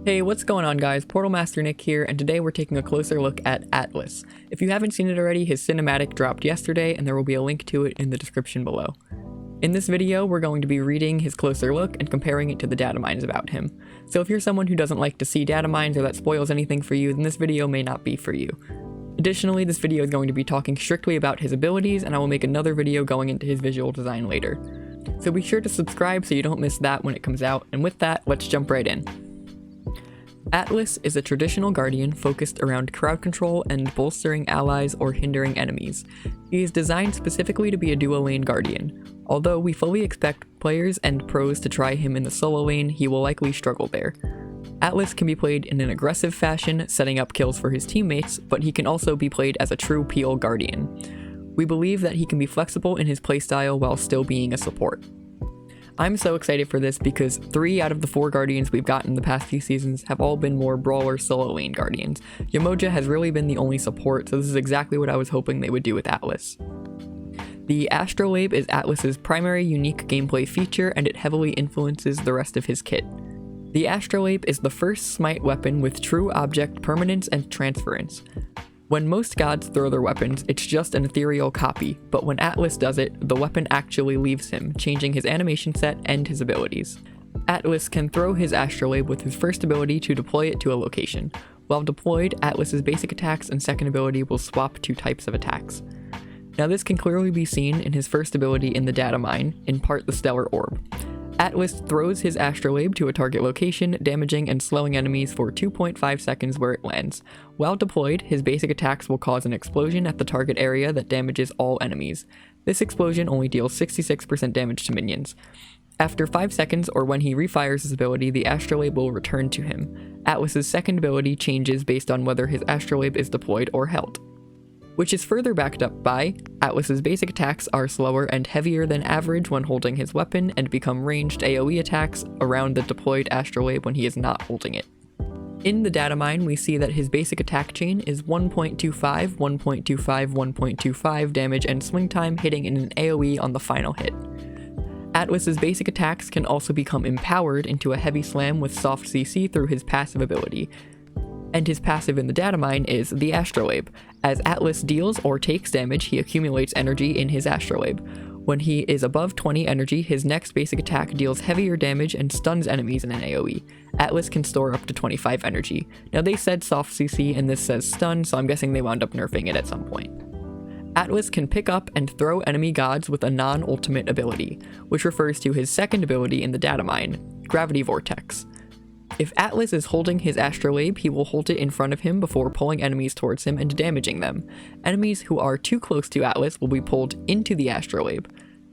Hey, what's going on guys? Portal Master Nick here, and today we're taking a closer look at Atlas. If you haven't seen it already, his cinematic dropped yesterday, and there will be a link to it in the description below. In this video, we're going to be reading his closer look and comparing it to the data mines about him. So if you're someone who doesn't like to see data mines or that spoils anything for you, then this video may not be for you. Additionally, this video is going to be talking strictly about his abilities, and I will make another video going into his visual design later. So be sure to subscribe so you don't miss that when it comes out, and with that, let's jump right in. Atlas is a traditional guardian focused around crowd control and bolstering allies or hindering enemies. He is designed specifically to be a duo lane guardian. Although we fully expect players and pros to try him in the solo lane, he will likely struggle there. Atlas can be played in an aggressive fashion, setting up kills for his teammates, but he can also be played as a true peel guardian. We believe that he can be flexible in his playstyle while still being a support. I'm so excited for this because 3 out of the 4 guardians we've gotten the past few seasons have all been more brawler solo lane guardians. Yamoja has really been the only support, so this is exactly what I was hoping they would do with Atlas. The Astrowave is Atlas's primary unique gameplay feature, and it heavily influences the rest of his kit. The Astrowave is the first Smite weapon with true object permanence and transference. When most gods throw their weapons, it's just an ethereal copy, but when Atlas does it, the weapon actually leaves him, changing his animation set and his abilities. Atlas can throw his Astrolabe with his first ability to deploy it to a location. While deployed, Atlas's basic attacks and second ability will swap 2 types of attacks. Now this can clearly be seen in his first ability in the Datamine, in part the Stellar Orb. Atlas throws his Astrolabe to a target location, damaging and slowing enemies for 2.5 seconds where it lands. While deployed, his basic attacks will cause an explosion at the target area that damages all enemies. This explosion only deals 66% damage to minions. After 5 seconds, or when he refires his ability, the Astrolabe will return to him. Atlas's second ability changes based on whether his Astrolabe is deployed or held, which is further backed up by Atlas's basic attacks are slower and heavier than average when holding his weapon and become ranged AoE attacks around the deployed Astrolabe when he is not holding it. In the Datamine, we see that his basic attack chain is 1.25, 1.25, 1.25 damage and swing time, hitting in an AoE on the final hit. Atlas's basic attacks can also become empowered into a heavy slam with soft CC through his passive ability. And his passive in the Datamine is the Astrolabe. As Atlas deals or takes damage, he accumulates energy in his Astrolabe. When he is above 20 energy, his next basic attack deals heavier damage and stuns enemies in an AoE. Atlas can store up to 25 energy. Now they said soft CC and this says stun, so I'm guessing they wound up nerfing it at some point. Atlas can pick up and throw enemy gods with a non-ultimate ability, which refers to his second ability in the Datamine, Gravity Vortex. If Atlas is holding his Astrolabe, he will hold it in front of him before pulling enemies towards him and damaging them. Enemies who are too close to Atlas will be pulled into the Astrolabe.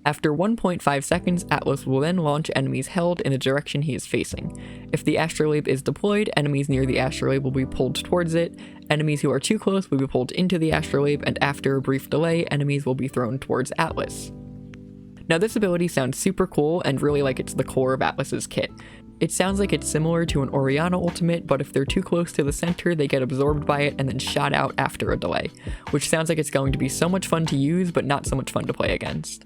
After 1.5 seconds, Atlas will then launch enemies held in the direction he is facing. If the Astrolabe is deployed, enemies near the Astrolabe will be pulled towards it. Enemies who are too close will be pulled into the Astrolabe, and after a brief delay, enemies will be thrown towards Atlas. Now this ability sounds super cool and really like it's the core of Atlas's kit. It sounds like it's similar to an Orianna ultimate, but if they're too close to the center, they get absorbed by it and then shot out after a delay, which sounds like it's going to be so much fun to use, but not so much fun to play against.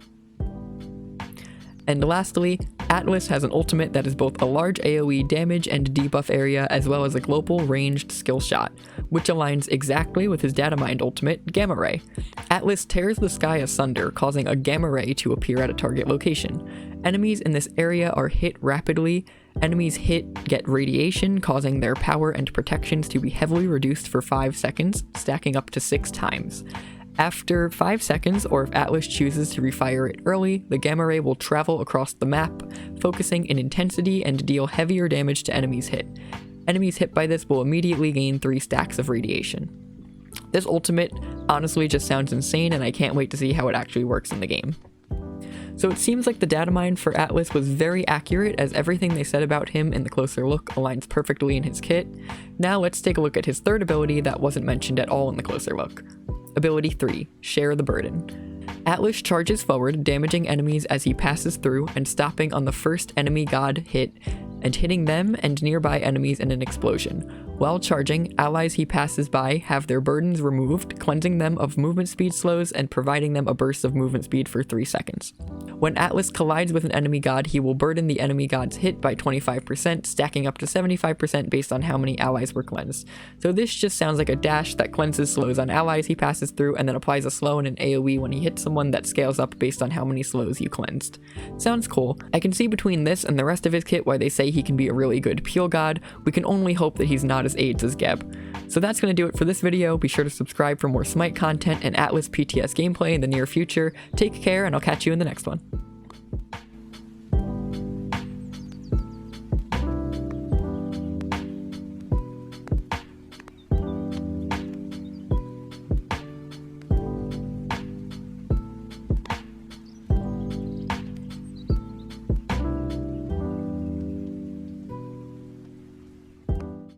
And lastly, Atlas has an ultimate that is both a large AoE damage and debuff area, as well as a global ranged skill shot, which aligns exactly with his Datamine ultimate, Gamma Ray. Atlas tears the sky asunder, causing a Gamma Ray to appear at a target location. Enemies in this area are hit rapidly. Enemies hit get radiation, causing their power and protections to be heavily reduced for 5 seconds, stacking up to 6 times. After 5 seconds, or if Atlas chooses to refire it early, the Gamma Ray will travel across the map, focusing in intensity and deal heavier damage to enemies hit. Enemies hit by this will immediately gain 3 stacks of radiation. This ultimate honestly just sounds insane, and I can't wait to see how it actually works in the game. So it seems like the Datamine for Atlas was very accurate, as everything they said about him in the closer look aligns perfectly in his kit. Now let's take a look at his third ability that wasn't mentioned at all in the closer look. Ability 3, Share the Burden. Atlas charges forward, damaging enemies as he passes through and stopping on the first enemy god hit and hitting them and nearby enemies in an explosion. While charging, allies he passes by have their burdens removed, cleansing them of movement speed slows and providing them a burst of movement speed for 3 seconds. When Atlas collides with an enemy god, he will burden the enemy god's hit by 25%, stacking up to 75% based on how many allies were cleansed. So this just sounds like a dash that cleanses slows on allies he passes through and then applies a slow and an AoE when he hits someone that scales up based on how many slows you cleansed. Sounds cool. I can see between this and the rest of his kit why they say he can be a really good peel god. We can only hope that he's not as AIDS as Geb. So that's going to do it for this video. Be sure to subscribe for more Smite content and Atlas PTS gameplay in the near future. Take care, and I'll catch you in the next one.